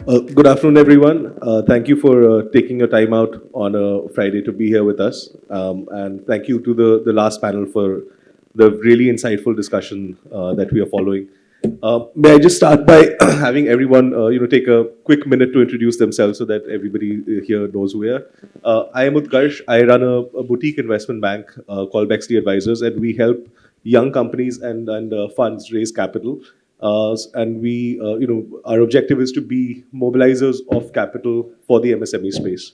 Good afternoon, everyone. Thank you for taking your time out on a Friday to be here with us. And thank you to the last panel for the really insightful discussion that we are following. May I just start by having everyone, take a quick minute to introduce themselves so that everybody here knows who we are. I am Utkarsh. I run a boutique investment bank called Bexley Advisors, and we help young companies and funds raise capital. And our objective is to be mobilizers of capital for the MSME space.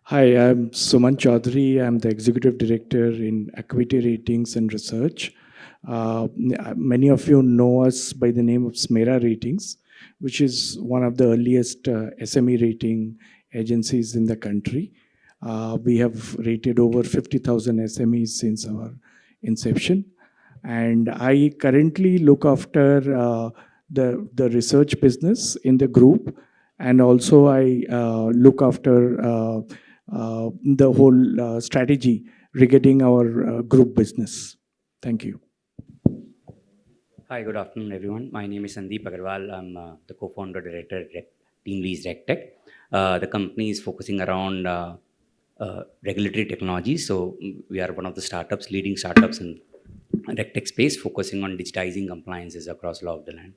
Hi, I'm Suman Chowdhury. I'm the Executive Director in Acuité Ratings and Research. Many of you know us by the name of SMERA Ratings, which is one of the earliest SME rating agencies in the country. We have rated over 50,000 SMEs since our inception. And I currently look after the research business in the group, and also I look after the whole strategy regarding our group business. Thank you. Hi, good afternoon, everyone. My name is Sandeep Agarwal. I'm the co-founder director at TeamLease RegTech. The company is focusing around regulatory technology. So we are one of the leading startups in RegTech space, focusing on digitizing compliances across law of the land.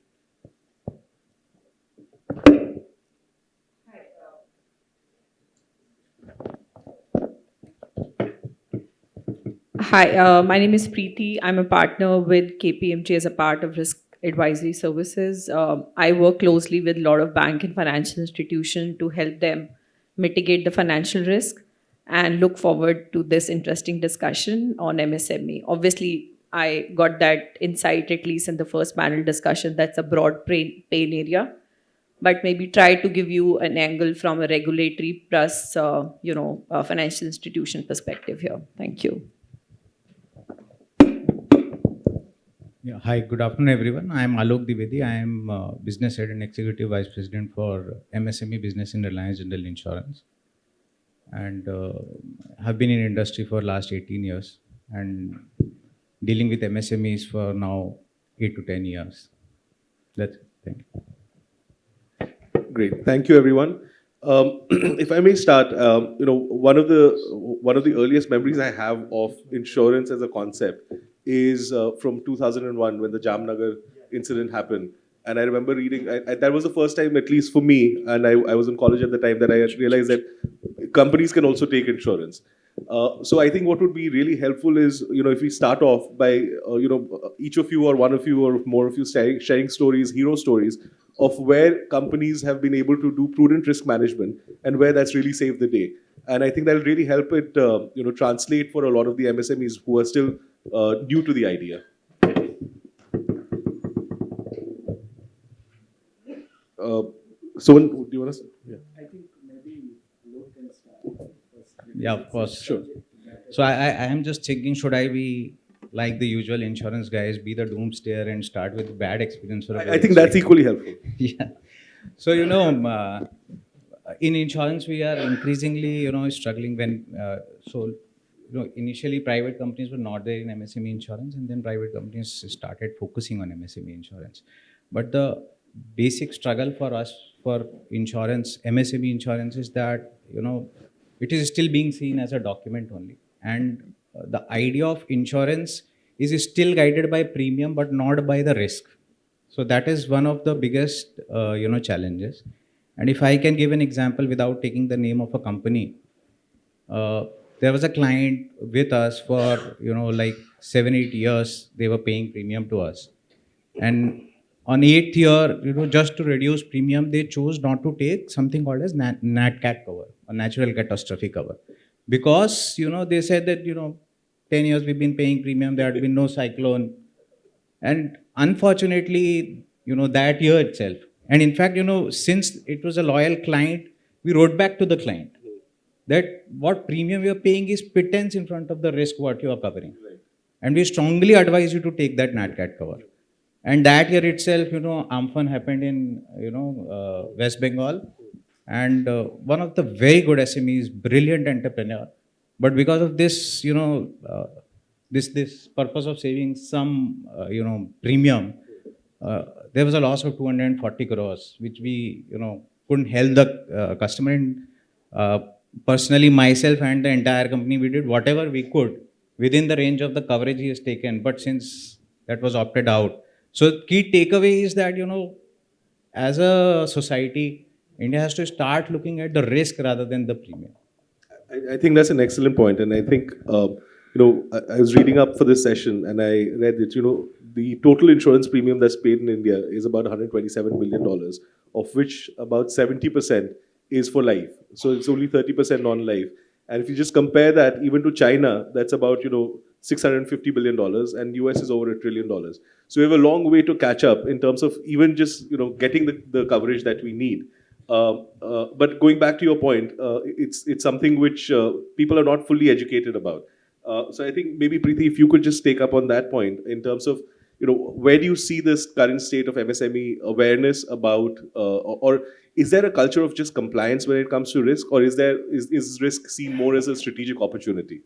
Hi, my name is Preeti. I'm a partner with KPMG as a part of Risk Advisory Services. I work closely with a lot of bank and financial institutions to help them mitigate the financial risk and look forward to this interesting discussion on MSME. Obviously, I got that insight, at least in the first panel discussion. That's a broad pain area, but maybe try to give you an angle from a regulatory plus, a financial institution perspective here. Thank you. Yeah, hi, good afternoon, everyone. I am Alok Dwivedi. I am Business Head and Executive Vice President for MSME business in Reliance General Insurance. And have been in industry for last 18 years and dealing with MSMEs for now 8 to 10 years. That's it. Thank you. Great. Thank you, everyone. If I may start, one of the earliest memories I have of insurance as a concept is from 2001 when the Jamnagar incident happened. And I remember reading, that was the first time, at least for me, and I was in college at the time, that I realized that companies can also take insurance. So I think what would be really helpful is, if we start off by, each of you or one of you or more of you sharing stories, hero stories of where companies have been able to do prudent risk management and where that's really saved the day. And I think that'll really help it, translate for a lot of the MSMEs who are still new to the idea. So, do you want to? Yeah. I think maybe Alok can start first. Yeah, of course. Sure. So I am just thinking, should I be like the usual insurance guys, be the doomsayer and start with bad experience? I think that's equally helpful. Yeah. So, in insurance, we are increasingly, struggling when, initially private companies were not there in MSME insurance, and then private companies started focusing on MSME insurance. But the basic struggle for us for insurance, MSME insurance, is that, it is still being seen as a document only. And the idea of insurance is still guided by premium, but not by the risk. So that is one of the biggest, challenges. And if I can give an example without taking the name of a company, there was a client with us for, like 7-8 years, they were paying premium to us. And on 8th year, just to reduce premium, they chose not to take something called as nat cat cover, a natural catastrophe cover. Because, they said that, 10 years we've been paying premium, there had been no cyclone. And unfortunately, that year itself. And in fact, since it was a loyal client, we wrote back to the client that what premium you are paying is pittance in front of the risk what you are covering. Right. And we strongly advise you to take that nat cat cover. And that year itself, Amphan happened in, West Bengal. And one of the very good SMEs, brilliant entrepreneur. But because of this, this purpose of saving some, premium, there was a loss of 240 crores, which we, couldn't help the customer. And personally, myself and the entire company, we did whatever we could within the range of the coverage he has taken. But since that was opted out, so key takeaway is that, as a society, India has to start looking at the risk rather than the premium. I think that's an excellent point, and I think I was reading up for this session, and I read that the total insurance premium that's paid in India is about $127 billion, of which about 70% is for life. So it's only 30% non-life. And if you just compare that even to China, that's about $650 billion, and US is over $1 trillion. So we have a long way to catch up in terms of even just getting the coverage that we need. But going back to your point, it's something which people are not fully educated about. So I think maybe Preeti, if you could just take up on that point in terms of where do you see this current state of MSME awareness about, or is there a culture of just compliance when it comes to risk, or is risk seen more as a strategic opportunity?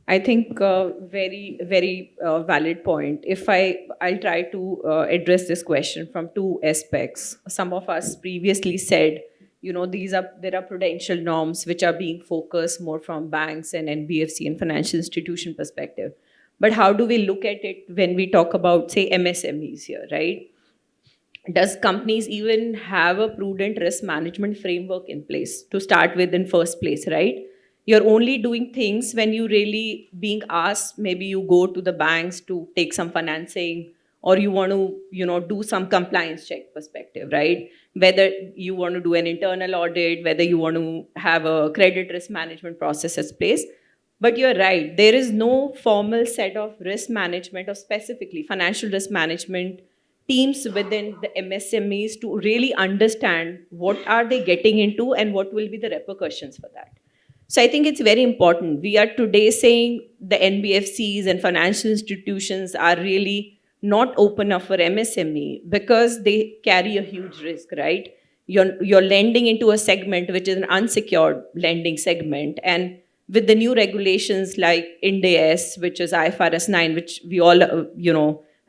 I think very, very valid point. I'll try to address this question from two aspects. Some of us previously said, there are prudential norms which are being focused more from banks and NBFC and financial institution perspective. But how do we look at it when we talk about, say, MSMEs here, right? Does companies even have a prudent risk management framework in place to start with in first place, right? You're only doing things when you really being asked, maybe you go to the banks to take some financing, or you want to, do some compliance check perspective, right? Whether you want to do an internal audit, whether you want to have a credit risk management process in place. But you're right, there is no formal set of risk management or specifically financial risk management teams within the MSMEs to really understand what are they getting into and what will be the repercussions for that. So I think it's very important. We are today saying the NBFCs and financial institutions are really not open up for MSME because they carry a huge risk, right? You're lending into a segment which is an unsecured lending segment, and with the new regulations like Ind AS, which is IFRS 9, which we all,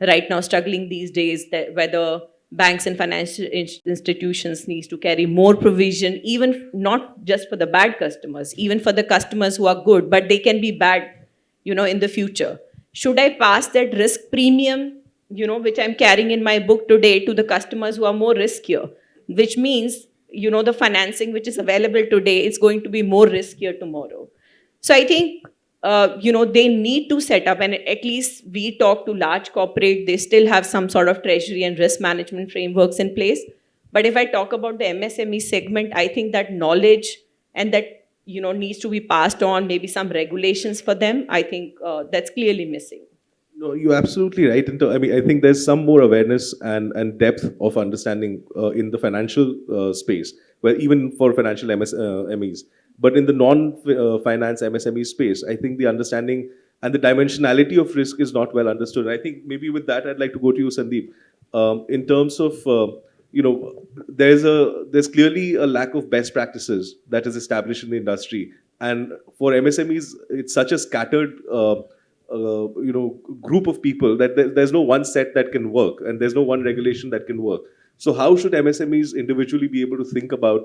right now struggling these days, that whether banks and financial institutions needs to carry more provision, even not just for the bad customers, even for the customers who are good, but they can be bad, in the future. Should I pass that risk premium, which I'm carrying in my book today to the customers who are more riskier, which means, the financing which is available today is going to be more riskier tomorrow. So I think, they need to set up, and at least we talk to large corporate, they still have some sort of treasury and risk management frameworks in place. But if I talk about the MSME segment, I think that knowledge and that, needs to be passed on, maybe some regulations for them, I think that's clearly missing. No, you're absolutely right. I think there's some more awareness and depth of understanding in the financial space, well, even for financial MEs. But in the non-finance MSME space, I think the understanding and the dimensionality of risk is not well understood. I think maybe with that, I'd like to go to you, Sandeep. In terms of, there's clearly a lack of best practices that is established in the industry. And for MSMEs, it's such a scattered, group of people that there's no one set that can work, and there's no one regulation that can work. So how should MSMEs individually be able to think about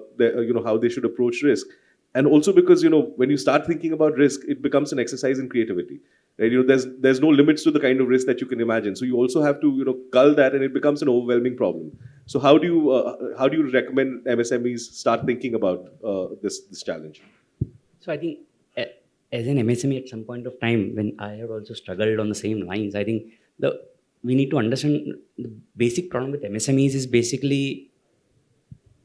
how they should approach risk? And also because, when you start thinking about risk, it becomes an exercise in creativity. Right? There's no limits to the kind of risk that you can imagine. So you also have to, cull that, and it becomes an overwhelming problem. So how do you recommend MSMEs start thinking about this challenge? So I think as an MSME at some point of time, when I had also struggled on the same lines, I think we need to understand the basic problem with MSMEs is basically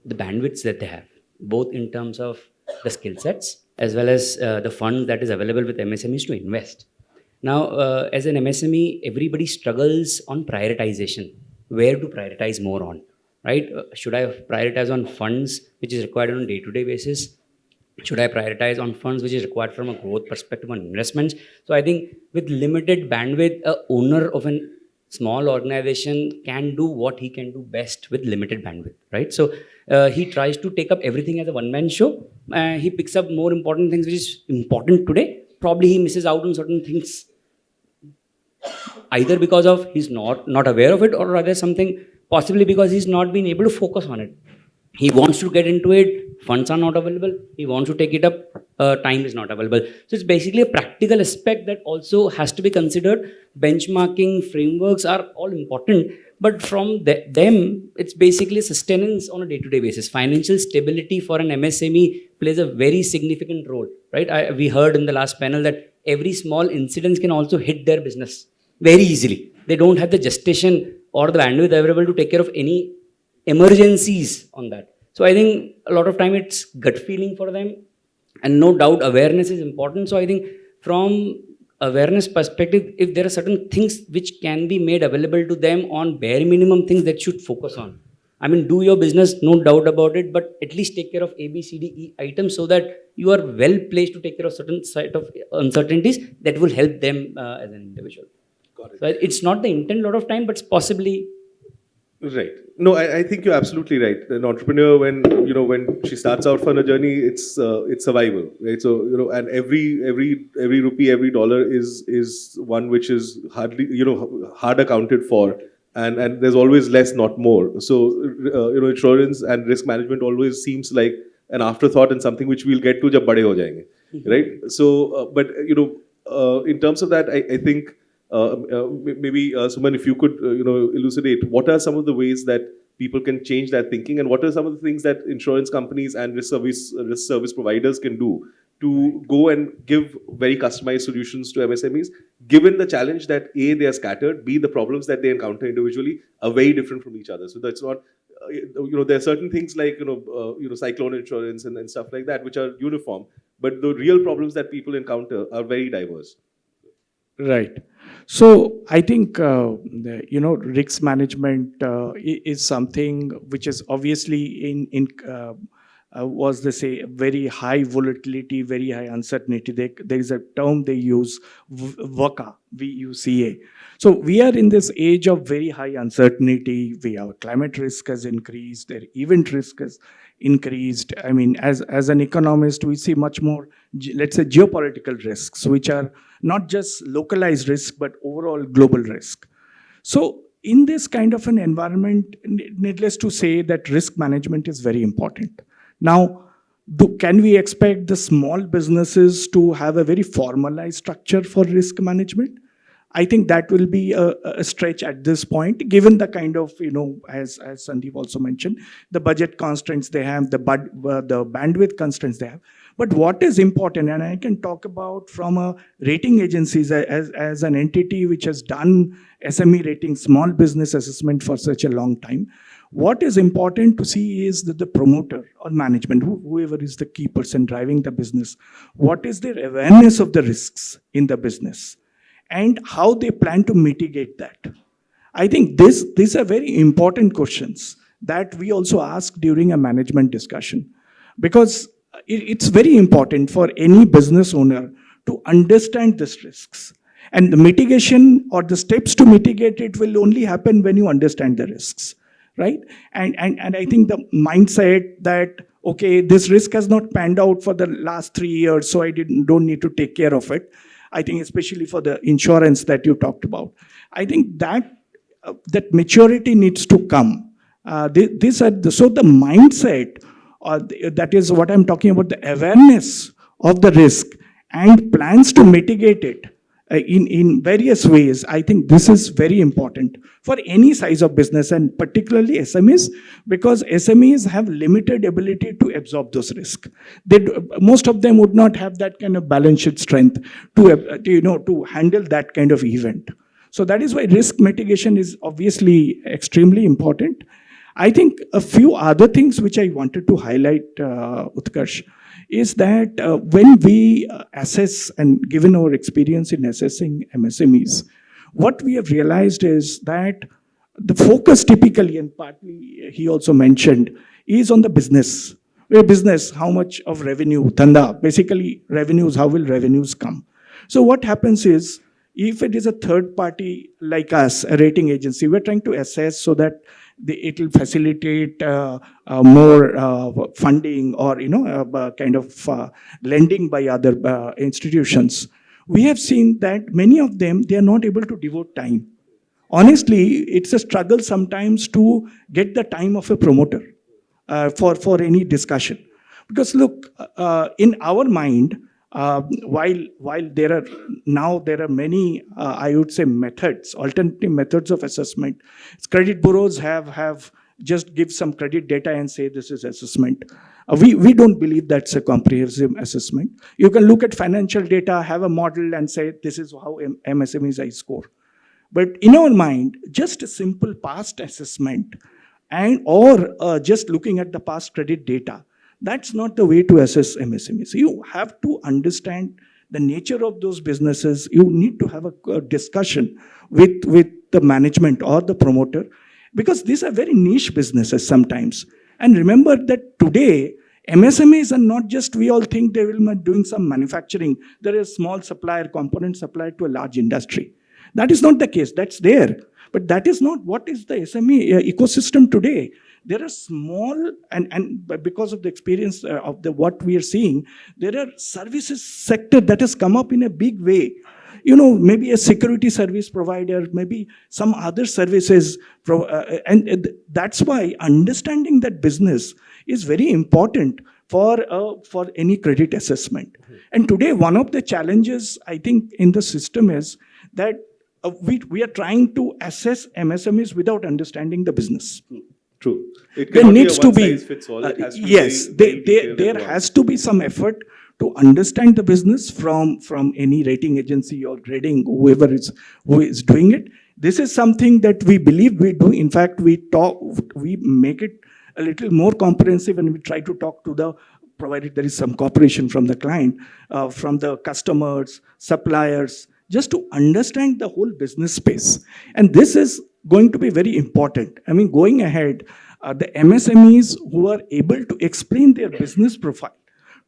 the bandwidths that they have, both in terms of the skill sets as well as the funds that is available with MSMEs to invest. Now, as an MSME, everybody struggles on prioritization. Where to prioritize more on, right? Should I prioritize on funds which is required on a day-to-day basis? Should I prioritize on funds which is required from a growth perspective on investments? So I think with limited bandwidth, a owner of a small organization can do what he can do best with limited bandwidth, right? So he tries to take up everything as a one-man show. He picks up more important things which is important today. Probably he misses out on certain things either because of he's not aware of it, or rather something possibly because he's not been able to focus on it. He wants to get into it, funds are not available, he wants to take it up, time is not available. So it's basically a practical aspect that also has to be considered. Benchmarking frameworks are all important, but from them it's basically sustenance on a day-to-day basis. Financial stability for an MSME plays a very significant role, right? We heard in the last panel that every small incident can also hit their business very easily. They don't have the gestation or the bandwidth available to take care of any emergencies on that. So I think a lot of time it's gut feeling for them, and no doubt awareness is important. So I think from awareness perspective, if there are certain things which can be made available to them on bare minimum things that should focus on. I mean, do your business, no doubt about it, but at least take care of A, B, C, D, E items so that you are well placed to take care of certain set of uncertainties that will help them as an individual. Got it. So it's not the intent a lot of time, but it's possibly. Right. No, I think you're absolutely right. An entrepreneur, when she starts out for a journey, it's survival, right? So and every rupee, every dollar is one which is hardly hard accounted for, and there's always less, not more. So insurance and risk management always seems like an afterthought and something which we'll get to jab bade ho jayenge, right? So, but in terms of that, I think. Maybe Suman, if you could, elucidate what are some of the ways that people can change that thinking, and what are some of the things that insurance companies and risk service providers can do to go and give very customized solutions to MSMEs, given the challenge that A, they are scattered, B, the problems that they encounter individually are very different from each other. So that's not, there are certain things like, cyclone insurance and stuff like that, which are uniform, but the real problems that people encounter are very diverse. Right. So I think risk management is something which is obviously in was they say very high volatility, very high uncertainty. There is a term they use, VUCA, VUCA. So we are in this age of very high uncertainty. Our climate risk has increased, their event risk has increased. I mean, as an economist, we see much more, let's say, geopolitical risks, which are not just localized risk, but overall global risk. So in this kind of an environment, needless to say that risk management is very important. Now, can we expect the small businesses to have a very formalized structure for risk management? I think that will be a stretch at this point, given the kind of, as Sandeep also mentioned, the budget constraints they have, the bandwidth constraints they have. But what is important, and I can talk about from a rating agencies as an entity which has done SME rating, small business assessment for such a long time, what is important to see is that the promoter or management, whoever is the key person driving the business, what is their awareness of the risks in the business and how they plan to mitigate that. I think these are very important questions that we also ask during a management discussion, because it's very important for any business owner to understand these risks. And the mitigation or the steps to mitigate it will only happen when you understand the risks, right? And I think the mindset that, okay, this risk has not panned out for the last 3 years, so I don't need to take care of it. I think especially for the insurance that you talked about, I think that maturity needs to come. So the mindset, that is what I'm talking about, the awareness of the risk and plans to mitigate it in various ways. I think this is very important for any size of business, and particularly SMEs, because SMEs have limited ability to absorb those risks. Most of them would not have that kind of balance sheet strength to handle that kind of event. So that is why risk mitigation is obviously extremely important. I think a few other things which I wanted to highlight, Utkarsh, is that when we assess, and given our experience in assessing MSMEs, what we have realized is that the focus typically, and partly he also mentioned, is on the business. Where business, how much of revenue, dhanda, basically revenues, how will revenues come? So what happens is, if it is a third party like us, a rating agency, we're trying to assess so that it will facilitate more funding or kind of lending by other institutions. we have seen that many of them, they are not able to devote time. Honestly, it's a struggle sometimes to get the time of a promoter for any discussion. Because look, in our mind, while there are many, I would say, methods, alternative methods of assessment. Credit bureaus have just give some credit data and say this is assessment. We don't believe that's a comprehensive assessment. You can look at financial data, have a model, and say this is how MSMEs I score. But in our mind, just a simple past assessment and or just looking at the past credit data, that's not the way to assess MSMEs. You have to understand the nature of those businesses. You need to have a discussion with the management or the promoter, because these are very niche businesses sometimes. And remember that today, MSMEs are not just, we all think they will be doing some manufacturing. There is small supplier, component supplier to a large industry. That is not the case. That's there. But that is not what is the SME ecosystem today. There are small, and because of the experience of what we are seeing, there are services sector that has come up in a big way. Maybe a security service provider, maybe some other services. And that's why understanding that business is very important for any credit assessment. And today, one of the challenges, I think, in the system is that we are trying to assess MSMEs without understanding the business. True. It There cannot needs be a to be, one-size-fits-all. It has to be yes, very detailed there and has to be some effort to understand the business from any rating agency or grading, who is doing it. This is something that we believe we do. In fact, we make it a little more comprehensive, and we try to talk to the, provided there is some cooperation from the client, from the customers, suppliers, just to understand the whole business space. And this is going to be very important. I mean, going ahead, the MSMEs who are able to explain their business profile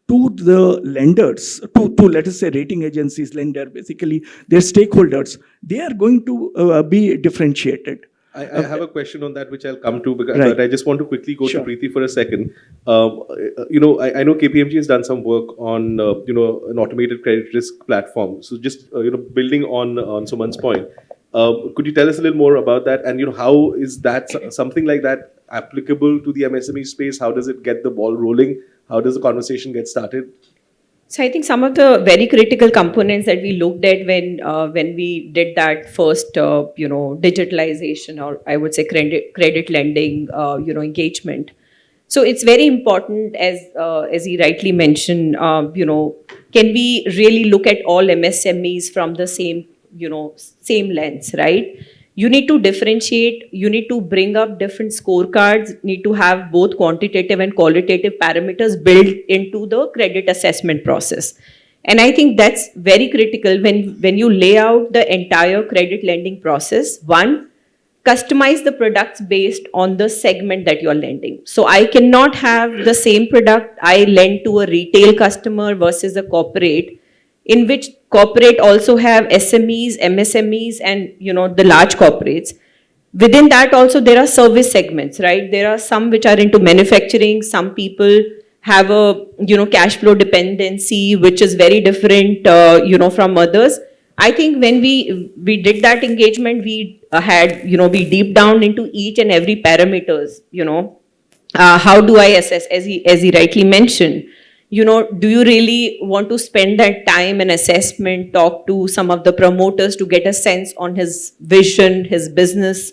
to the lenders, to let us say rating agencies, lender, basically their stakeholders, they are going to be differentiated. I have a question on that which I'll come to, because, Right. but I just want to quickly go Sure. to Preeti for a second. I know KPMG has done some work on an automated credit risk platform. So just building on Suman's point, could you tell us a little more about that? And how is that something like that applicable to the MSME space? How does it get the ball rolling? How does the conversation get started? So I think some of the very critical components that we looked at when we did that first, digitalization, or I would say credit lending, engagement. So it's very important, as he rightly mentioned, can we really look at all MSMEs from the same lens, right? You need to differentiate, you need to bring up different scorecards, need to have both quantitative and qualitative parameters built into the credit assessment process. And I think that's very critical when you lay out the entire credit lending process. One, customize the products based on the segment that you're lending. So I cannot have the same product I lend to a retail customer versus a corporate, in which corporate also have SMEs, MSMEs, and the large corporates. Within that also there are service segments, right? There are some which are into manufacturing. Some people have a cash flow dependency, which is very different from others. I think when we did that engagement, we had we deep down into each and every parameters. How do I assess, as he rightly mentioned? Do you really want to spend that time and assessment, talk to some of the promoters to get a sense on his vision, his business,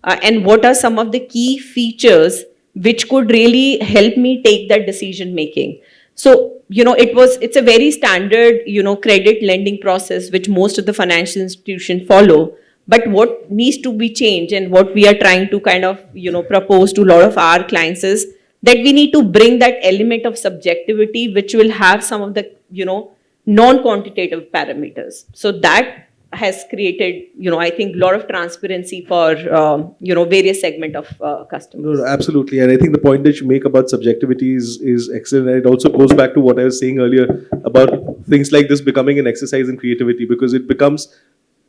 and what are some of the key features which could really help me take that decision making? So, it's a very standard, credit lending process, which most of the financial institutions follow. But what needs to be changed, and what we are trying to kind of, propose to a lot of our clients, is that we need to bring that element of subjectivity, which will have some of the, non-quantitative parameters. So that has created, I think, a lot of transparency for, various segment of customers. No, absolutely. And I think the point that you make about subjectivity is excellent. And it also goes back to what I was saying earlier about things like this becoming an exercise in creativity, because it becomes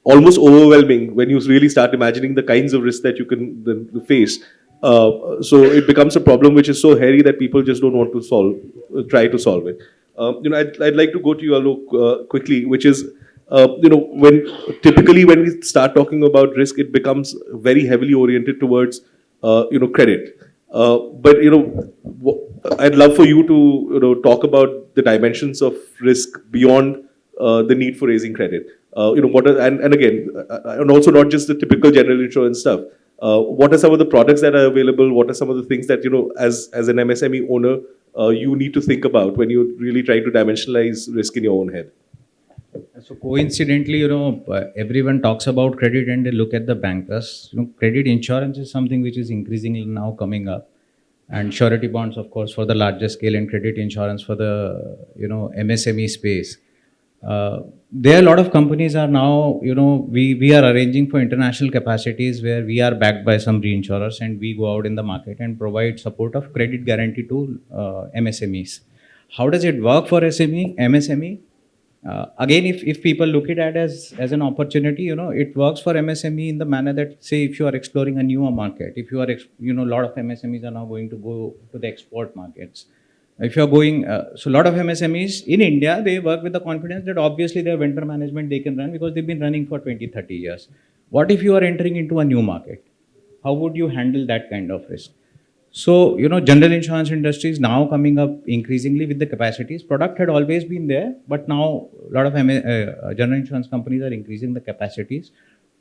almost overwhelming when you really start imagining the kinds of risks that you can then face. So it becomes a problem which is so hairy that people just don't want to try to solve it. I'd like to go to you, Alok, quickly, which is, when typically when we start talking about risk, it becomes very heavily oriented towards, credit. But I'd love for you to talk about the dimensions of risk beyond the need for raising credit. What are, and again, and also not just the typical general insurance stuff. What are some of the products that are available? What are some of the things that as an MSME owner, you need to think about when you're really trying to dimensionalize risk in your own head? So coincidentally, everyone talks about credit and they look at the bankers. Credit insurance is something which is increasingly now coming up, and surety bonds, of course, for the larger scale, and credit insurance for the MSME space. There are a lot of companies are now, we are arranging for international capacities where we are backed by some reinsurers and we go out in the market and provide support of credit guarantee to MSMEs. How does it work for MSME? Again, if people look at it as an opportunity, it works for MSME in the manner that, say, if you are exploring a newer market, if you are, a lot of MSMEs are now going to go to the export markets. If you're going, so a lot of MSMEs in India, they work with the confidence that obviously their vendor management they can run because they've been running for 20, 30 years. What if you are entering into a new market? How would you handle that kind of risk? So, general insurance industry is now coming up increasingly with the capacities. Product had always been there, but now a lot of general insurance companies are increasing the capacities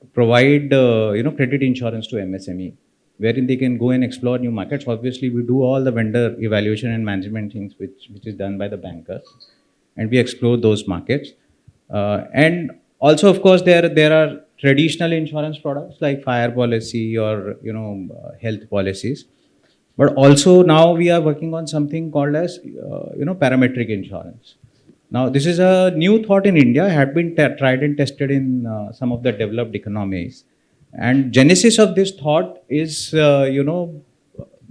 to provide, credit insurance to MSME, wherein they can go and explore new markets. Obviously, we do all the vendor evaluation and management things, which is done by the bankers, and we explore those markets. And also, of course, there are traditional insurance products like fire policy or health policies. But also now we are working on something called as parametric insurance. Now this is a new thought in India, had been tried and tested in some of the developed economies. And genesis of this thought is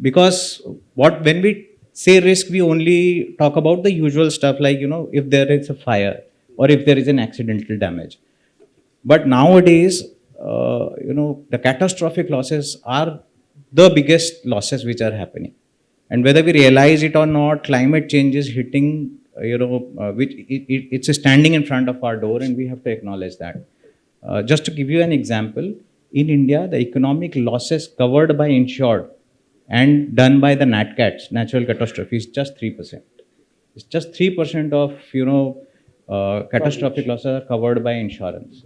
because when we say risk, we only talk about the usual stuff like if there is a fire or if there is an accidental damage. But nowadays, the catastrophic losses are the biggest losses which are happening. And whether we realize it or not, climate change is hitting, it's standing in front of our door and we have to acknowledge that. Just to give you an example, in India, the economic losses covered by insured and done by the NatCats, natural catastrophe, is just 3%. It's just 3% of, catastrophic losses are covered by insurance.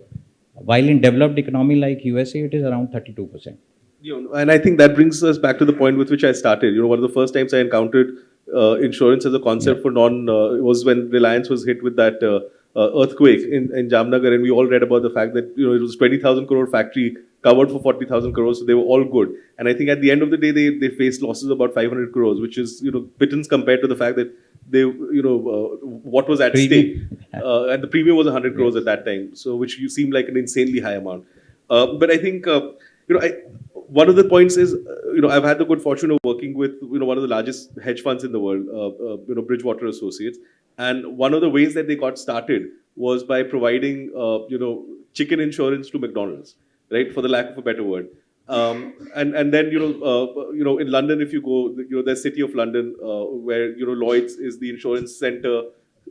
While in developed economy like USA, it is around 32%. And I think that brings us back to the point with which I started. One of the first times I encountered insurance as a concept for was when Reliance was hit with that earthquake in Jamnagar, and we all read about the fact that it was 20,000 crore factory covered for 40,000 crores, so they were all good. And I think at the end of the day, they faced losses about 500 crores, which is pittance compared to the fact that they what was at stake, and the premium was 100 crores at that time, so which you seemed like an insanely high amount. But I think one of the points is, I've had the good fortune of working with, one of the largest hedge funds in the world, Bridgewater Associates. And one of the ways that they got started was by providing, chicken insurance to McDonald's, right? For the lack of a better word. And then, in London, if you go, there's City of London, where, Lloyd's is the insurance center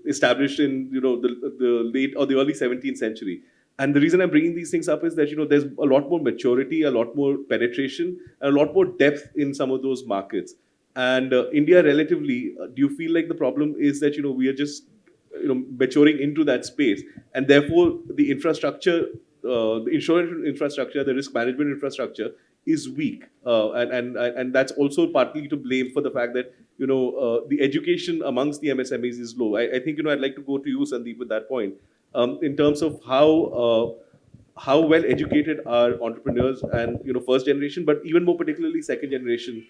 established in, the late or the early 17th century. And the reason I'm bringing these things up is that, there's a lot more maturity, a lot more penetration, and a lot more depth in some of those markets. And India, relatively, do you feel like the problem is that, we are just, maturing into that space, and therefore the infrastructure, the insurance infrastructure, the risk management infrastructure is weak, and that's also partly to blame for the fact that the education amongst the MSMEs is low. I think I'd like to go to you, Sandeep, with that point. In terms of how well educated are entrepreneurs and first generation, but even more particularly second generation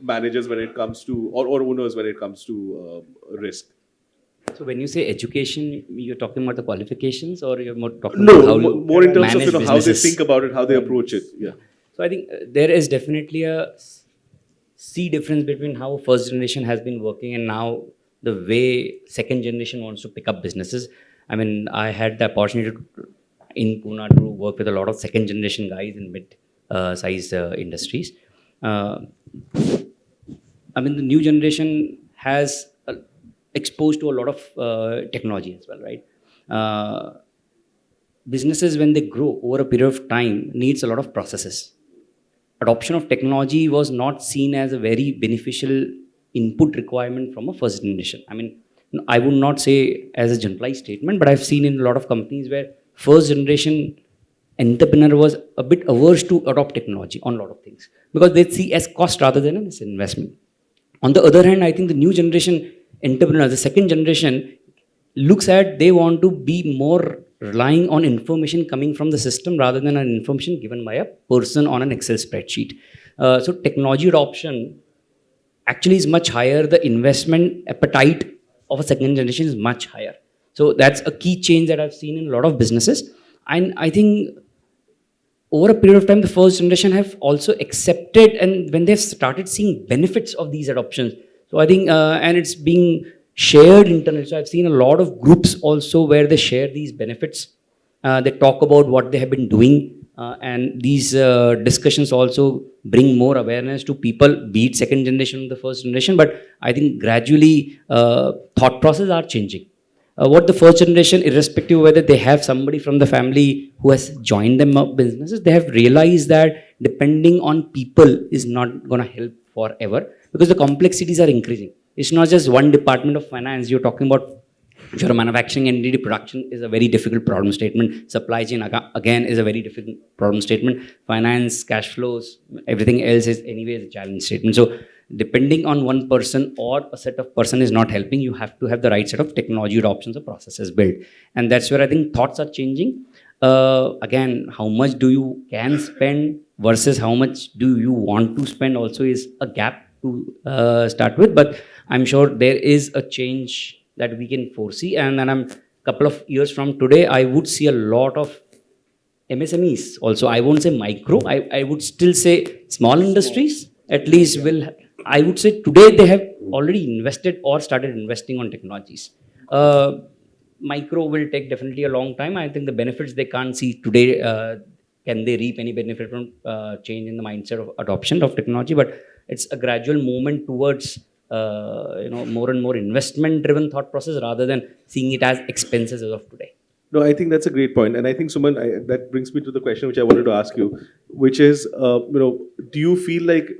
managers when it comes to or owners when it comes to risk. So when you say education, you're talking about the qualifications, or you're more talking about how you more in terms of manage how they businesses? think about it, how they approach it. Yeah. So I think there is definitely a sea difference between how first generation has been working and now the way second generation wants to pick up businesses. I mean, I had the opportunity in Pune to work with a lot of second generation guys in mid-sized industries. I mean, the new generation has exposed to a lot of technology as well, right? businesses, when they grow over a period of time, needs a lot of processes. Adoption of technology was not seen as a very beneficial input requirement from a first generation. I mean, I would not say as a generalized statement, but I've seen in a lot of companies where first generation entrepreneur was a bit averse to adopt technology on a lot of things because they see as cost rather than as investment. On the other hand, I think the new generation entrepreneurs, the second generation, looks at they want to be more relying on information coming from the system rather than an information given by a person on an Excel spreadsheet. So technology adoption actually is much higher. The investment appetite of a second generation is much higher. So that's a key change that I've seen in a lot of businesses. And I think over a period of time, the first generation have also accepted, and when they've started seeing benefits of these adoptions. So I think, and it's being shared internally. So I've seen a lot of groups also where they share these benefits. They talk about what they have been doing, and these discussions also bring more awareness to people, be it second generation or the first generation. But I think gradually thought processes are changing. What the first generation, irrespective of whether they have somebody from the family who has joined them up businesses, they have realized that depending on people is not going to help forever because the complexities are increasing. It's not just one department of finance. You're talking about if you're a manufacturing entity, production is a very difficult problem statement. Supply chain, again, is a very difficult problem statement. Finance, cash flows, everything else is anyway a challenge statement. So depending on one person or a set of person is not helping, you have to have the right set of technology adoptions or processes built. And that's where I think thoughts are changing. Again, how much do you can spend versus how much do you want to spend also is a gap to start with. But I'm sure there is a change that we can foresee. And then a couple of years from today, I would see a lot of MSMEs also. I won't say micro, I would still say small industries at least will, I would say today they have already invested or started investing on technologies. Micro will take definitely a long time. I think the benefits they can't see today, can they reap any benefit from change in the mindset of adoption of technology? But it's a gradual movement towards more and more investment driven thought process rather than seeing it as expenses as of today. No, I think that's a great point. And I think, Suman, that brings me to the question which I wanted to ask you, which is, do you feel like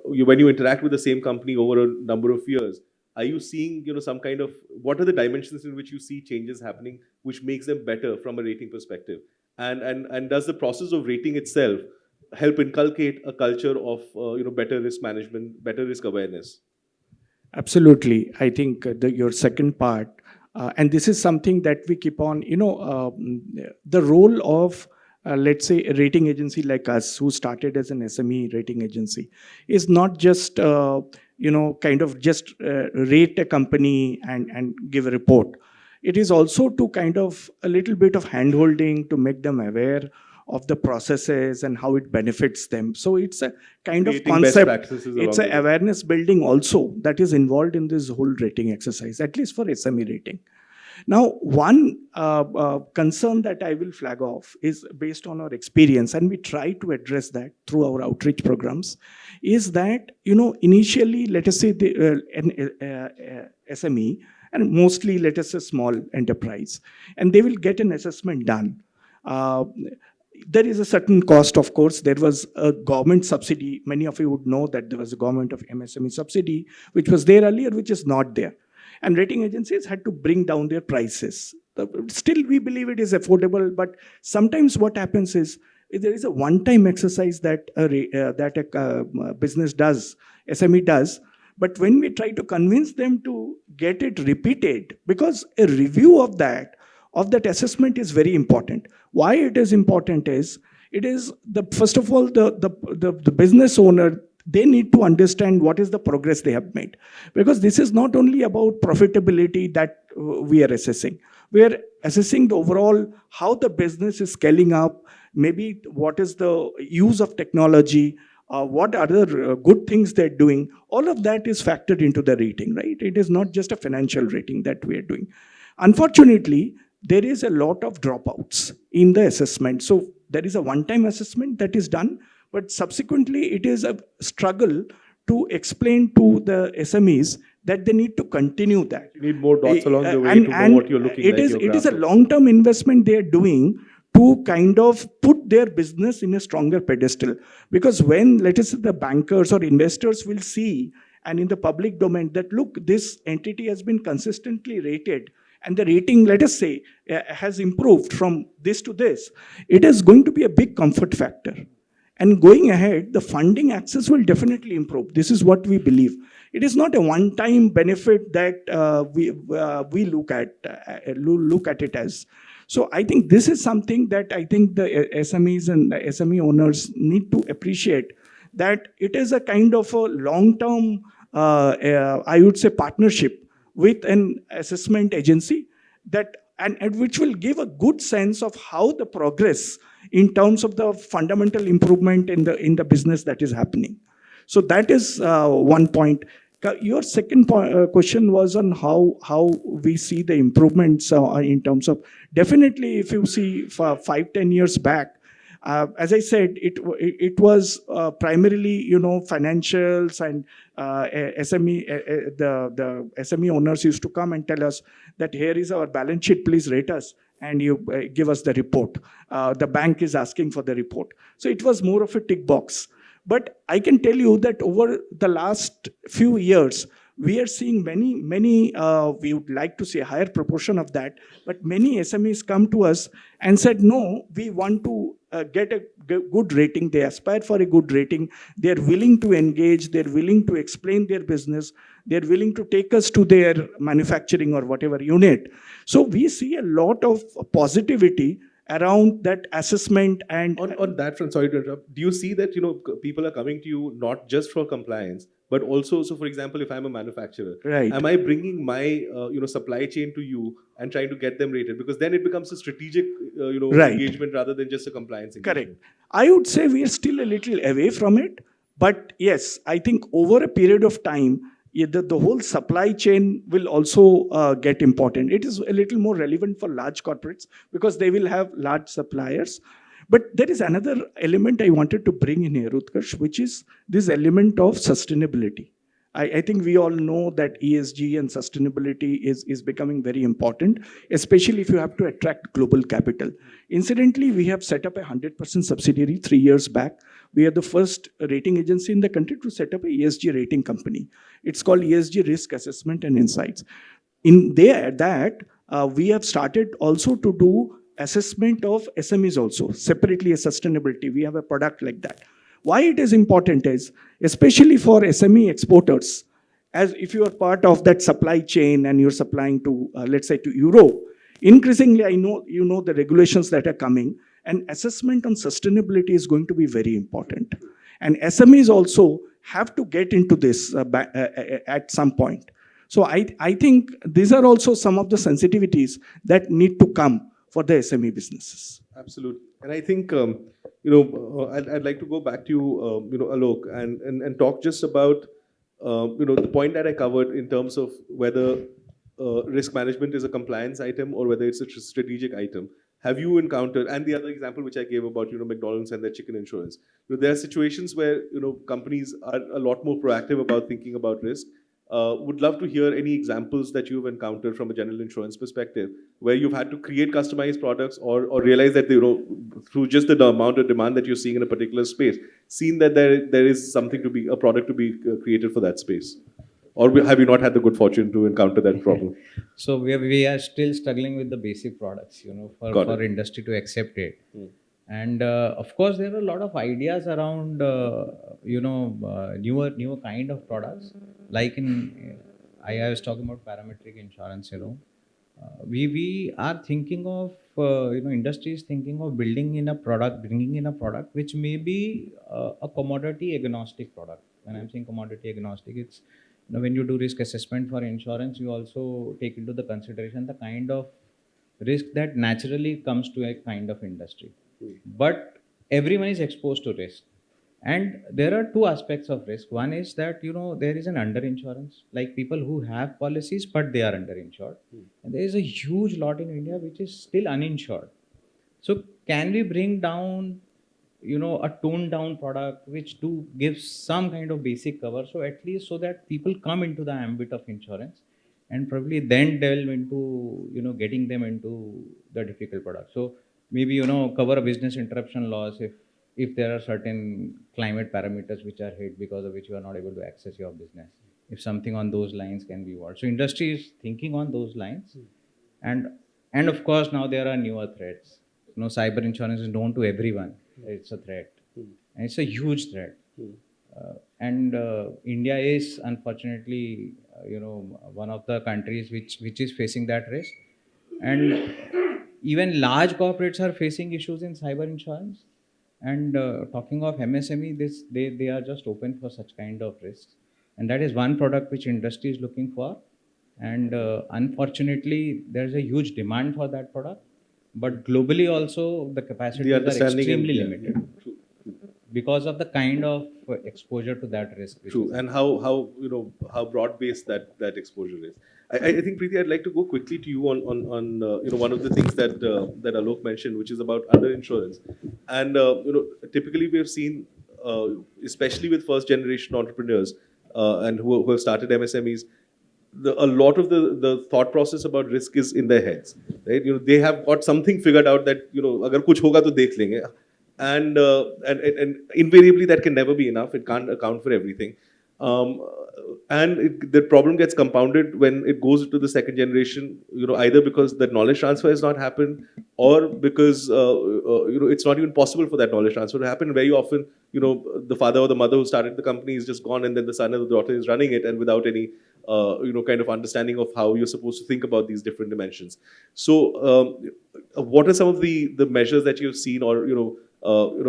when you interact with the same company over a number of years, are you seeing, some kind of, what are the dimensions in which you see changes happening, which makes them better from a rating perspective? And does the process of rating itself help inculcate a culture of, better risk management, better risk awareness? Absolutely. I think your second part, and this is something that we keep on, the role of, let's say, a rating agency like us, who started as an SME rating agency, is not just, kind of just rate a company and give a report. It is also to kind of a little bit of handholding to make them aware of the processes and how it benefits them. So it's a kind of concept. It's an awareness building also that is involved in this whole rating exercise, at least for SME rating. Now, one concern that I will flag off is based on our experience, and we try to address that through our outreach programs, is that, initially, let us say an SME, and mostly, let us say, small enterprise, and they will get an assessment done. There is a certain cost, of course. There was a government subsidy. Many of you would know that there was a government of MSME subsidy, which was there earlier, which is not there. And rating agencies had to bring down their prices. Still, we believe it is affordable, but sometimes what happens is there is a one-time exercise that a business does, SME does, but when we try to convince them to get it repeated, because a review of that assessment is very important. Why it is important is, first of all, the business owner, they need to understand what is the progress they have made. Because this is not only about profitability that we are assessing. We are assessing the overall, how the business is scaling up, maybe what is the use of technology, what other good things they're doing. All of that is factored into the rating, right? It is not just a financial rating that we are doing. Unfortunately, there is a lot of dropouts in the assessment. So there is a one-time assessment that is done, but subsequently it is a struggle to explain to the SMEs that they need to continue that. You need more dots along the way And, to know and what you're looking it like. is your it is a graph. long-term investment they are doing to kind of put their business in a stronger pedestal. Because when, let us say, the bankers or investors will see, and in the public domain, that look, this entity has been consistently rated, and the rating, let us say, has improved from this to this, it is going to be a big comfort factor. And going ahead, the funding access will definitely improve. This is what we believe. It is not a one-time benefit that we look at it as. So I think this is something that I think the SMEs and the SME owners need to appreciate, that it is a kind of a long-term, I would say, partnership with an assessment agency that and which will give a good sense of how the progress in terms of the fundamental improvement in the business that is happening. So that is one point. Your second question was on how we see the improvements in terms of, definitely if you see for 5-10 years back, as I said, it was primarily, financials and SME. The SME owners used to come and tell us that here is our balance sheet, please rate us, and you give us the report. The bank is asking for the report. So it was more of a tick box. But I can tell you that over the last few years, we are seeing many, we would like to see a higher proportion of that, but many SMEs come to us and said, no, we want to get a good rating. They aspire for a good rating. They're willing to engage. They're willing to explain their business. They're willing to take us to their manufacturing or whatever unit. So we see a lot of positivity around that assessment. And on that front, sorry to interrupt, do you see that people are coming to you not just for compliance, but also, so for example, if I'm a manufacturer, right, am I bringing my supply chain to you and trying to get them rated? Because then it becomes a strategic right, engagement rather than just a compliance engagement. correct. I would say we are still a little away from it, but yes, I think over a period of time, the whole supply chain will also get important. It is a little more relevant for large corporates because they will have large suppliers. But there is another element I wanted to bring in here, Utkarsh, which is this element of sustainability. I think we all know that ESG and sustainability is becoming very important, especially if you have to attract global capital. Incidentally, we have set up a 100% subsidiary 3 years back. We are the first rating agency in the country to set up a ESG rating company. It's called ESG Risk Assessment and Insights. In there, we have started also to do assessment of SMEs also, separately as sustainability. We have a product like that. Why it is important is, especially for SME exporters, as if you are part of that supply chain and you're supplying to, let's say, to Europe, increasingly, I know the regulations that are coming, and assessment on sustainability is going to be very important. And SMEs also have to get into this at some point. So I think these are also some of the sensitivities that need to come for the SME businesses. Absolutely. And I think, I'd like to go back to you, Alok, and talk just about, the point that I covered in terms of whether risk management is a compliance item or whether it's a strategic item. Have you encountered, and the other example which I gave about, McDonald's and their chicken insurance, there are situations where, companies are a lot more proactive about thinking about risk. Would love to hear any examples that you've encountered from a general insurance perspective, where you've had to create customized products or realize that, through just the amount of demand that you're seeing in a particular space, seen that there is a product to be created for that space. Or have you not had the good fortune to encounter that problem? So we are still struggling with the basic products, for industry to accept it. And of course, there are a lot of ideas around, newer kind of products. Like I was talking about parametric insurance. We are thinking of, industry is thinking of bringing in a product which may be a commodity agnostic product. When I'm saying commodity agnostic, it's, when you do risk assessment for insurance, you also take into the consideration the kind of risk that naturally comes to a kind of industry. But everyone is exposed to risk. And there are two aspects of risk. One is that, there is an underinsurance, like people who have policies, but they are underinsured. And there is a huge lot in India which is still uninsured. So can we bring down, a toned down product which do gives some kind of basic cover, so at least so that people come into the ambit of insurance and probably then delve into getting them into the difficult product. So maybe cover a business interruption loss if there are certain climate parameters which are hit, because of which you are not able to access your business, if something on those lines can be involved. So industry is thinking on those lines. And of course now there are newer threats. Cyber insurance is known to everyone. It's a threat, and it's a huge threat. And India is unfortunately, one of the countries which is facing that risk. And even large corporates are facing issues in cyber insurance. And talking of MSME, they are just open for such kind of risks. And that is one product which industry is looking for. And unfortunately, there's a huge demand for that product. But globally also, the capacities are extremely limited because of the kind of exposure to that risk. True, and how broad based that exposure is. I think, Preeti, I'd like to go quickly to you on one of the things that Alok mentioned, which is about underinsurance. And typically we have seen, especially with first generation entrepreneurs and who have started MSMEs, a lot of the thought process about risk is in their heads, right? They have got something figured out that agar kuch hoga to dekh lenge. And invariably that can never be enough. It can't account for everything. The problem gets compounded when it goes to the second generation, either because the knowledge transfer has not happened, or because it's not even possible for that knowledge transfer to happen. Very often, the father or the mother who started the company is just gone, and then the son or the daughter is running it, and without any kind of understanding of how you're supposed to think about these different dimensions. So what are some of the measures that you've seen, or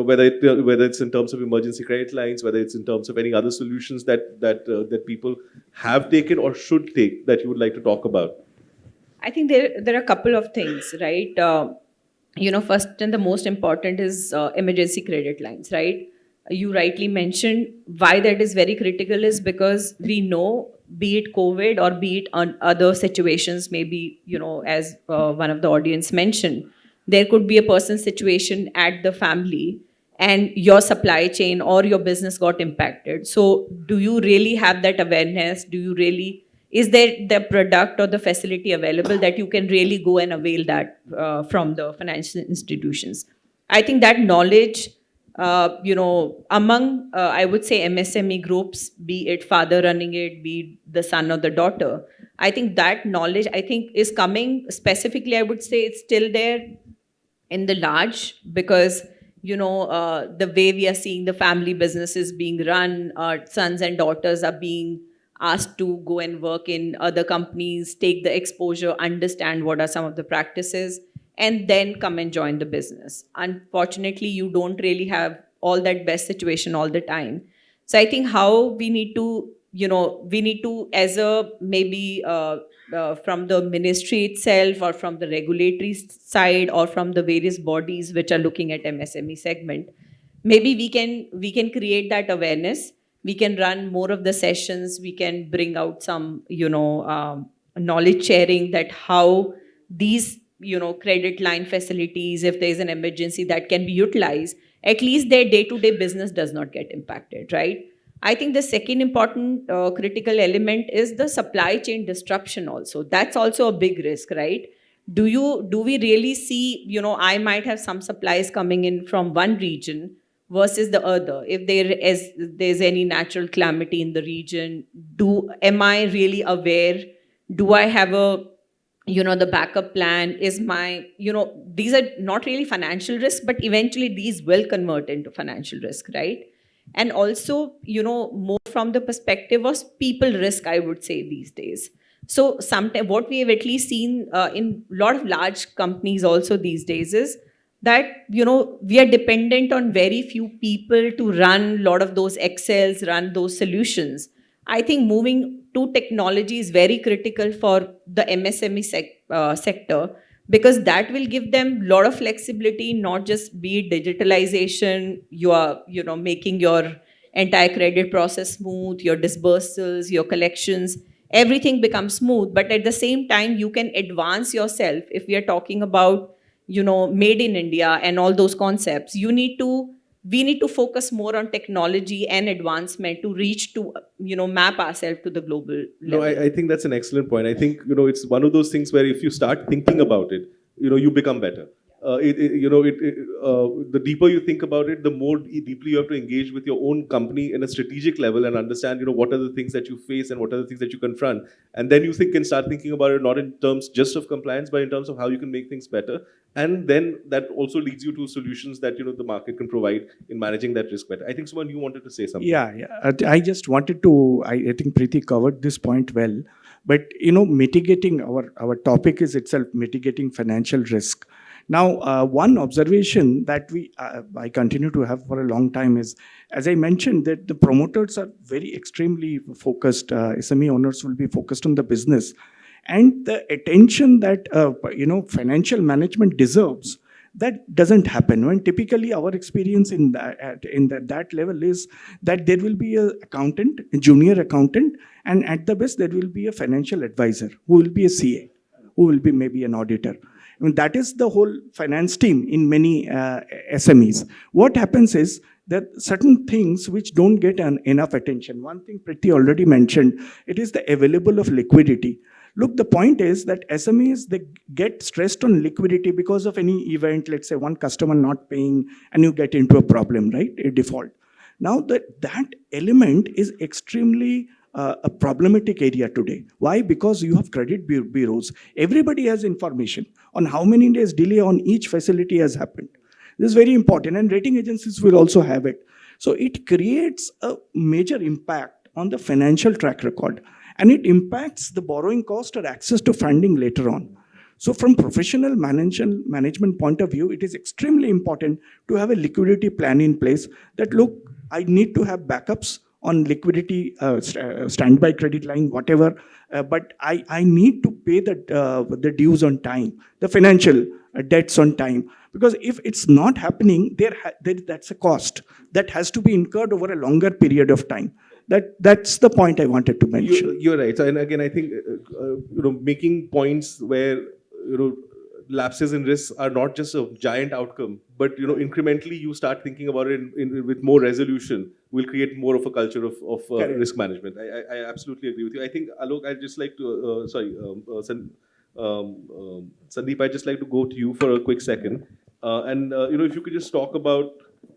whether it's in terms of emergency credit lines, whether it's in terms of any other solutions that people have taken or should take, that you would like to talk about? I think there are a couple of things, right? First and the most important is emergency credit lines, right? You rightly mentioned why that is very critical is because we know, be it COVID or be it on other situations, maybe, as one of the audience mentioned, there could be a personal situation at the family and your supply chain or your business got impacted. So do you really have that awareness? Is there the product or the facility available that you can really go and avail that from the financial institutions? I think that knowledge, among, I would say, MSME groups, be it father running it, be it the son or the daughter, I think that knowledge, is coming specifically, I would say it's still there in the large, because the way we are seeing the family businesses being run, our sons and daughters are being asked to go and work in other companies, take the exposure, understand what are some of the practices, and then come and join the business. Unfortunately, you don't really have all that best situation all the time. So I think how we need to, as a maybe from the ministry itself or from the regulatory side or from the various bodies which are looking at MSME segment, maybe we can create that awareness. We can run more of the sessions. We can bring out some, knowledge sharing, that how these, credit line facilities, if there is an emergency, that can be utilized. At least their day-to-day business does not get impacted, right? I think the second important critical element is the supply chain disruption also. That's also a big risk, right? Do we really see, I might have some supplies coming in from one region versus the other. If there's any natural calamity in the region, am I really aware? Do I have the backup plan? Is my, these are not really financial risks, but eventually these will convert into financial risk, right? And also, more from the perspective of people risk, I would say these days. So sometimes what we have at least seen in a lot of large companies also these days is that, we are dependent on very few people to run a lot of those Excels, run those solutions. I think moving to technology is very critical for the MSME sector, because that will give them a lot of flexibility, not just be it digitalization, you are, making your entire credit process smooth, your disbursals, your collections, everything becomes smooth. But at the same time, you can advance yourself. If we are talking about, made in India and all those concepts, you need to we need to focus more on technology and advancement to reach to, map ourselves to the global No, level. I think that's an excellent point. I think, it's one of those things where if you start thinking about it, you become better. The deeper you think about it, the more deeply you have to engage with your own company in a strategic level and understand, what are the things that you face and what are the things that you confront. And then you can start thinking about it not in terms just of compliance, but in terms of how you can make things better. And then that also leads you to solutions that, the market can provide in managing that risk better. I think, Suman, you wanted to say something. Yeah. I just wanted to, I think Preeti covered this point well. But, mitigating, our topic is itself mitigating financial risk. Now, one observation that I continue to have for a long time is, as I mentioned, that the promoters are very extremely focused. SME owners will be focused on the business, and the attention that financial management deserves. That doesn't happen. When typically our experience in that level is that there will be an accountant, a junior accountant, and at the best there will be a financial advisor who will be a CA, who will be maybe an auditor. I mean, that is the whole finance team in many SMEs. What happens is that certain things which don't get enough attention. One thing Preeti already mentioned, it is the available of liquidity. Look, the point is that SMEs, they get stressed on liquidity because of any event, let's say one customer not paying and you get into a problem, right? A default. Now that element is extremely a problematic area today. Why? Because you have credit bureaus. Everybody has information on how many days delay on each facility has happened. This is very important, and rating agencies will also have it. So it creates a major impact on the financial track record, and it impacts the borrowing cost or access to funding later on. So from professional management point of view, it is extremely important to have a liquidity plan in place that, look, I need to have backups on liquidity, standby credit line, whatever, but I need to pay the dues on time, the financial debts on time. Because if it's not happening, that's a cost that has to be incurred over a longer period of time. That's the point I wanted to mention. You're right. So, and again, I think making points where lapses in risks are not just a giant outcome, but incrementally you start thinking about it with more resolution, will create more of a culture of risk management. I absolutely agree with you. I think, Alok, I'd just like to Sandeep, I'd just like to go to you for a quick second, and if you could just talk about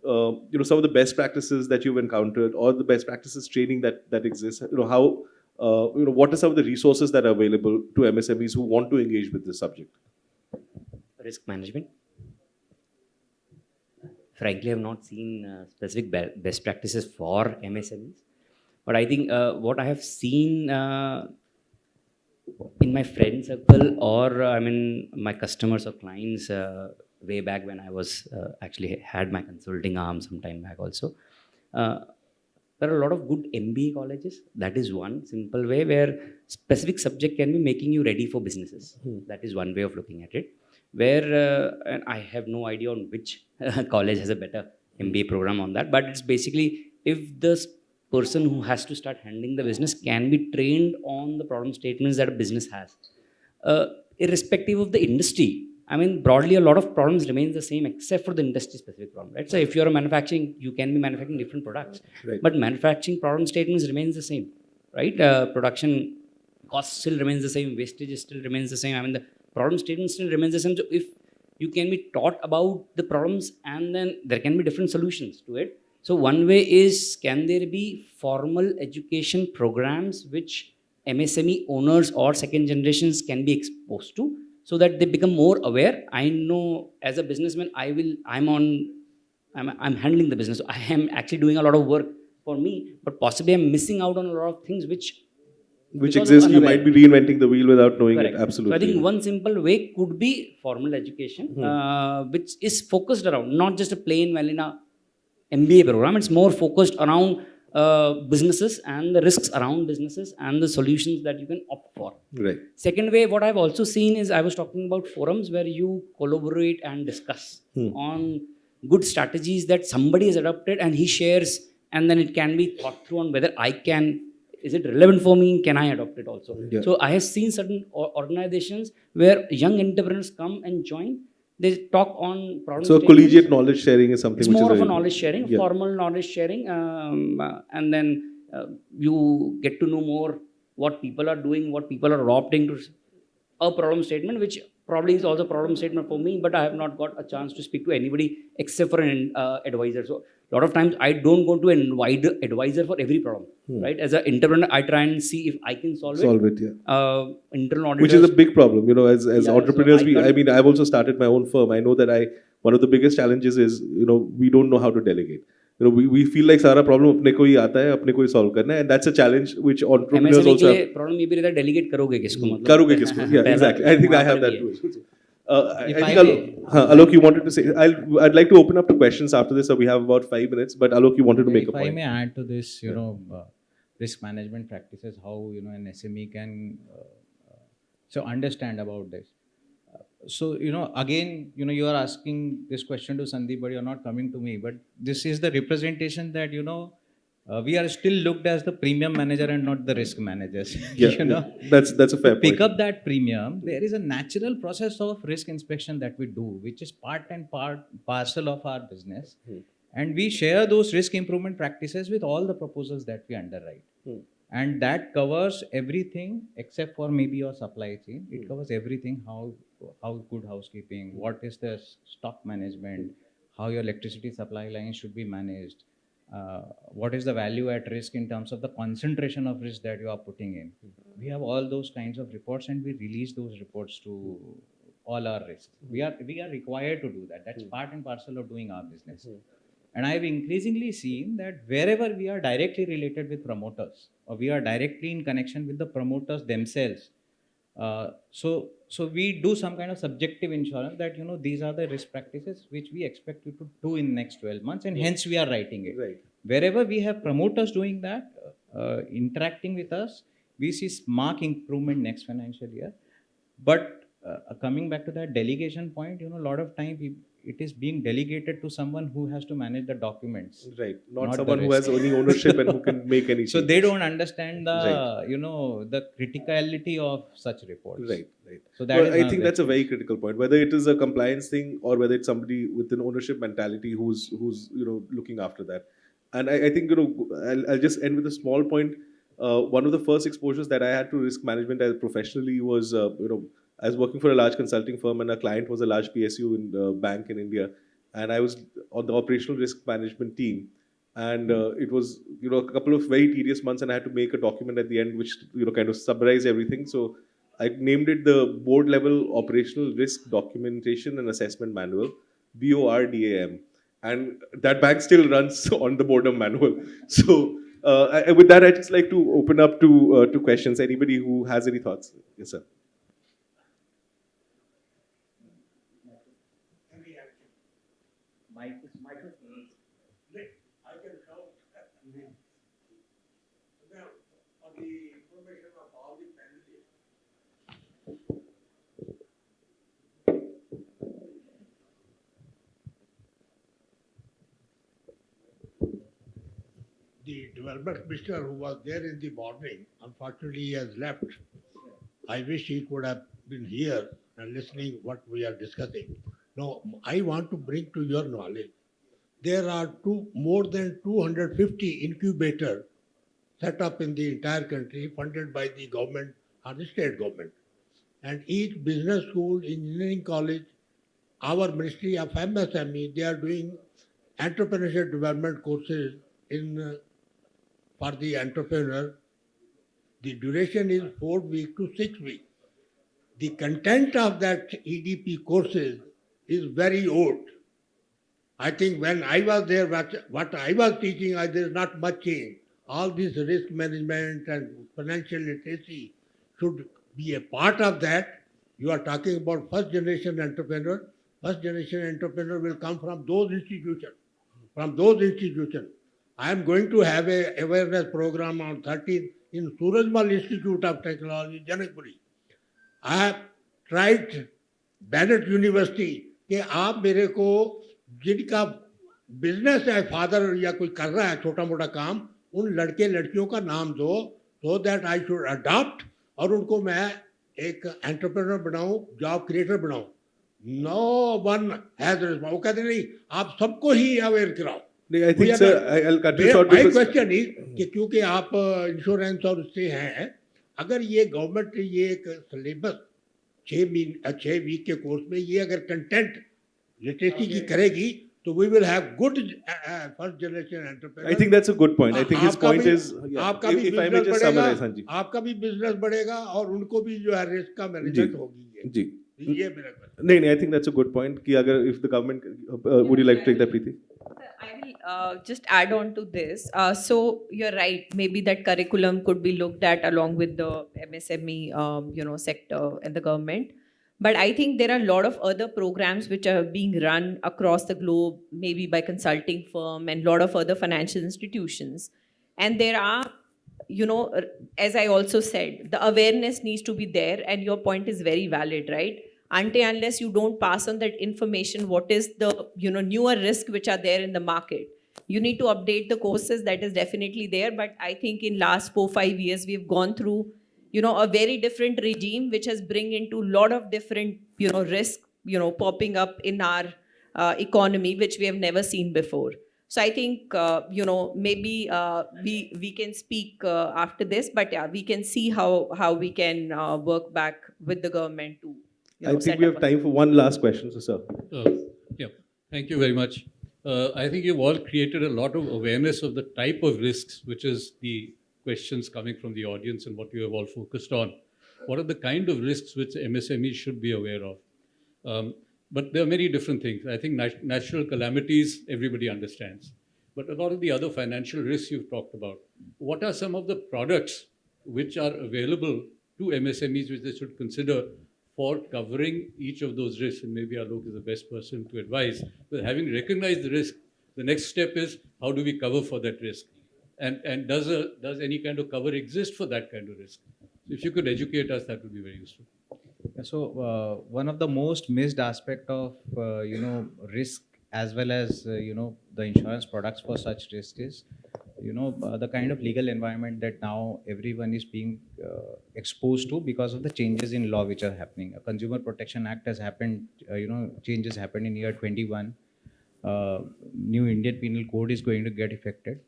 some of the best practices that you've encountered, or the best practices training that exists. How what are some of the resources that are available to MSMEs who want to engage with this subject? Risk management. Frankly, I have not seen specific best practices for MSMEs, but I think what I have seen in my friend circle, or my customers or clients, way back when I was actually had my consulting arm some time back also. There are a lot of good MBA colleges. That is one simple way where specific subject can be making you ready for businesses. That is one way of looking at it. Where, and I have no idea on which college has a better MBA program on that, but it's basically if the person who has to start handling the business can be trained on the problem statements that a business has, irrespective of the industry. Broadly, a lot of problems remain the same except for the industry-specific problem, right? So if you're a manufacturing, you can be manufacturing different products, right. But manufacturing problem statements remains the same, right? Production cost still remains the same, wastage still remains the same. The problem statement still remains the same. So if you can be taught about the problems, and then there can be different solutions to it. So one way is, can there be formal education programs which MSME owners or second generations can be exposed to, so that they become more aware? I know as a businessman, I'm handling the business. So I am actually doing a lot of work for me, but possibly I'm missing out on a lot of things which exist. You might be reinventing the wheel without knowing Correct. it. Absolutely. So I think one simple way could be formal education, which is focused around not just a plain vanilla MBA program. It's more focused around businesses and the risks around businesses and the solutions that you can opt for. Right. Second way, what I've also seen is, I was talking about forums where you collaborate and discuss on good strategies that somebody has adopted and he shares, and then it can be thought through on whether is it relevant for me? Can I adopt it also? Yeah. So I have seen certain organizations where young entrepreneurs come and join, they talk on problem So statements. collegiate knowledge sharing is something It's which is more of a very- knowledge sharing, Yeah. formal knowledge sharing, and then you get to know more what people are doing, what people are opting to a problem statement, which probably is also a problem statement for me, but I have not got a chance to speak to anybody except for an advisor. So a lot of times I don't go to an advisor for every problem, right? As an entrepreneur, I try and see if I can solve it. Yeah. Internal Which is a auditors. big problem, you know, as Yeah, so entrepreneurs. I I mean, I've also started my own firm. I know that one of the biggest challenges is, you know, we don't know how to delegate. You know, we feel like सारा problem अपने को ही आता है, अपने को ही solve करना है, and that's a challenge which entrepreneurs MSME के also लिए have. प्रॉब्लम ये भी रहता है डेलीगेट करोगे किसको मतलब करोगे किसको? Yeah, पहला exactly. I think I वहाँ have पर that भी है। too. I If think I may. Alok, you wanted to say. I'd like to open up to questions after this. So we have about 5 minutes. But Alok, you wanted to make a If I point. may add to this, you know, risk management practices, how, you know, an SME can so understand about this. So, you know, again, you know, you are asking this question to Sandeep, but you're not coming to me. But this is the representation that, you know, we are still looked as the premium manager and not the risk managers. Yeah, you know, that's a fair point. pick up that premium. There is a natural process of risk inspection that we do, which is part and parcel of our business. And we share those risk improvement practices with all the proposals that we underwrite. And that covers everything except for maybe your supply chain. It covers everything, how good housekeeping, what is the stock management, how your electricity supply lines should be managed, what is the value at risk in terms of the concentration of risk that you are putting in. We have all those kinds of reports, and we release those reports to all our risks. We are required to do that. That's part and parcel of doing our business. And I've increasingly seen that wherever we are directly related with promoters, or we are directly in connection with the promoters themselves, so we do some kind of subjective insurance that, you know, these are the risk practices which we expect you to do in next 12 months, and hence we are writing it. Right. Wherever we have promoters doing that, interacting with us, we see marked improvement next financial year. But coming back to that delegation point, you know, a lot of time it is being delegated to someone who has to manage the documents. Right. Not Not someone the who has risk. any ownership and who can make any So changes. they don't understand the, Right. you know, the criticality of such reports. Right. So that Well, is I one think of that's a the very critical point. Whether it is a compliance thing or whether it's somebody with an ownership mentality who's you know, looking after that. And I think, you know, I'll just end with a small point. One of the first exposures that I had to risk management as professionally was, you know, I was working for a large consulting firm, and our client was a large PSU in the bank in India, and I was on the operational risk management team. And it was, you know, a couple of very tedious months, and I had to make a document at the end which, you know, kind of summarize everything. So I named it the Board Level Operational Risk Documentation and Assessment Manual, BORDAM. And that bank still runs on the Boredom Manual. So with that, I'd just like to open up to questions. Anybody who has any thoughts? Yes, sir. The development commissioner who was there in the morning, unfortunately he has left. I wish he could have been here and listening what we are discussing. Now, I want to bring to your knowledge, there are more than 250 incubators set up in the entire country, funded by the government or the state government. And each business school, engineering college, our Ministry of MSME, they are doing entrepreneurship development courses for the entrepreneur. The duration is 4 weeks to 6 weeks. The content of that EDP courses is very old. I think when I was there, what I was teaching, there is not much change. All this risk management and financial literacy should be a part of that. You are talking about first generation entrepreneur. First generation entrepreneur will come from those institutions. I am going to have a awareness program on 13th in Surajmal Institute of Technology, Janakpuri. I have tried Bennett University कि आप मेरे को जिनका business है father या कोई कर रहा है छोटा मोटा काम उन लड़के लड़कियों का नाम दो so that I should adopt और उनको मैं एक एंटरप्रेन्योर बनाऊं जॉब क्रिएटर बनाऊं No one has a responsibility. वो कहते नहीं आप सबको ही अवेयर कराओ. नहीं, I We think, are sir, not- I'll cut you short My because question is कि क्योंकि आप इंश्योरेंस और उससे हैं, अगर ये गवर्नमेंट ये एक सिलेबस 6 वीक के कोर्स में ये अगर कंटेंट लिटरेसी की करेगी तो we will have good first generation entrepreneurs. I think that's a good point. I think his आपका point भी- is, yeah, आपका भी if I may business just बढ़ेगा, summarize, हाँ जी. आपका भी बिजनेस बढ़ेगा और उनको भी जो है रिस्क का मैनेजमेंट होगी. जी. ये मेरा question. नहीं, I think that's a good point कि अगर if the government, would you like to take that, Preeti? I will just add on to this. So you're right. Maybe that curriculum could be looked at along with the MSME, sector and the government. But I think there are a lot of other programs which are being run across the globe, maybe by consulting firm and a lot of other financial institutions. And there are, as I also said, the awareness needs to be there. And your point is very valid, right? Unless you don't pass on that information, what is the newer risk which are there in the market, you need to update the courses. That is definitely there. But I think in last 4-5 years we've gone through a very different regime which has bring into a lot of different risk popping up in our economy which we have never seen before. So I think maybe we can speak after this, but yeah, we can see how we can work back with the government to I think set we up have time for one last question, so sir. Yeah, thank you very much. I think you've all created a lot of awareness of the type of risks, which is the questions coming from the audience and what you have all focused on. What are the kind of risks which MSMEs should be aware of? But there are many different things. I think natural calamities, everybody understands. But a lot of the other financial risks you've talked about, what are some of the products which are available to MSMEs which they should consider for covering each of those risks? And maybe Alok is the best person to advise. But having recognized the risk, the next step is how do we cover for that risk? And does any kind of cover exist for that kind of risk? So if you could educate us, that would be very useful. So one of the most missed aspect of risk as well as the insurance products for such risk is the kind of legal environment that now everyone is being exposed to because of the changes in law which are happening. A Consumer Protection Act has happened, changes happened in year 21. New Indian Penal Code is going to get affected.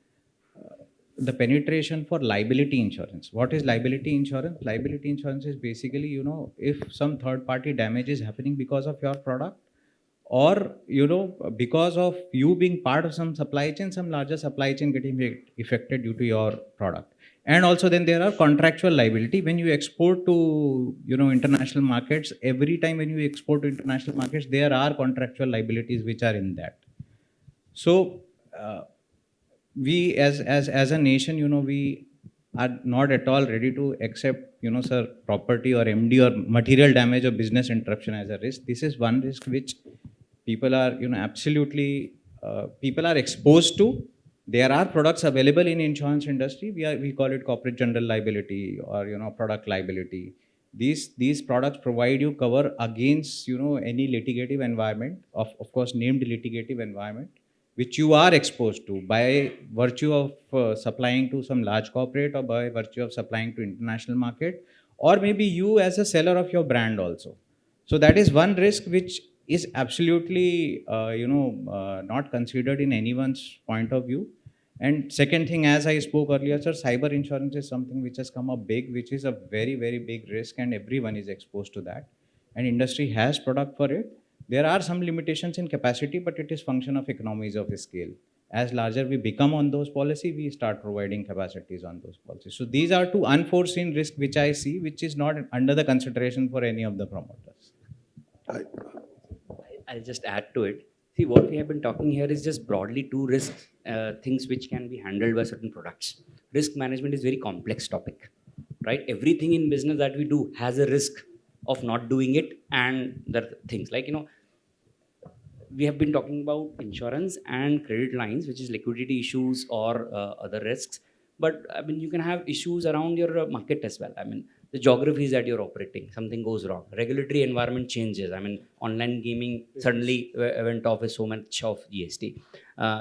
The penetration for liability insurance. What is liability insurance? Liability insurance is basically, if some third party damage is happening because of your product, or because of you being part of some supply chain, some larger supply chain getting affected due to your product. And also then there are contractual liability. When you export to international markets, every time when you export to international markets, there are contractual liabilities which are in that. So we as a nation, we are not at all ready to accept sir, property or MD or material damage or business interruption as a risk. This is one risk which people are absolutely people are exposed to. There are products available in insurance industry. We call it corporate general liability or product liability. These products provide you cover against any litigative environment of course named litigative environment which you are exposed to by virtue of supplying to some large corporate or by virtue of supplying to international market, or maybe you as a seller of your brand also. So that is one risk which is absolutely not considered in anyone's point of view. And second thing, as I spoke earlier, sir, cyber insurance is something which has come up big, which is a very, very big risk, and everyone is exposed to that. And industry has product for it. There are some limitations in capacity, but it is function of economies of scale. As larger we become on those policy, we start providing capacities on those policies. So these are two unforeseen risks which I see, which is not under the consideration for any of the promoters. I'll just add to it. See, what we have been talking here is just broadly two risks, things which can be handled by certain products. Risk management is very complex topic, right? Everything in business that we do has a risk of not doing it, and there are things like, we have been talking about insurance and credit lines, which is liquidity issues or other risks. But I mean, you can have issues around your market as well. I mean, the geographies that you're operating, something goes wrong. Regulatory environment changes. I mean, online gaming suddenly went off with so much of GST.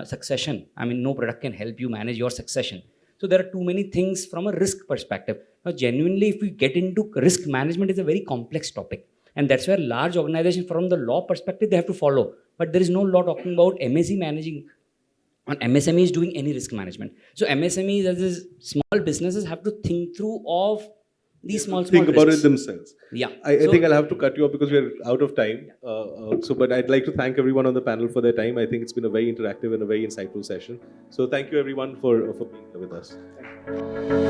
Succession. I mean, no product can help you manage your succession. So there are too many things from a risk perspective. Now, genuinely, if we get into risk management, is a very complex topic. And that's where large organizations from the law perspective, they have to follow. But there is no law talking about MSE managing on MSMEs doing any risk management. So MSMEs as is small businesses have to think through of these small Think about risks. it themselves. Yeah. I So- think I'll have to cut you off because we're out of time. But I'd like to thank everyone on the panel for their time. I think it's been a very interactive and a very insightful session. So thank you everyone for being here with us.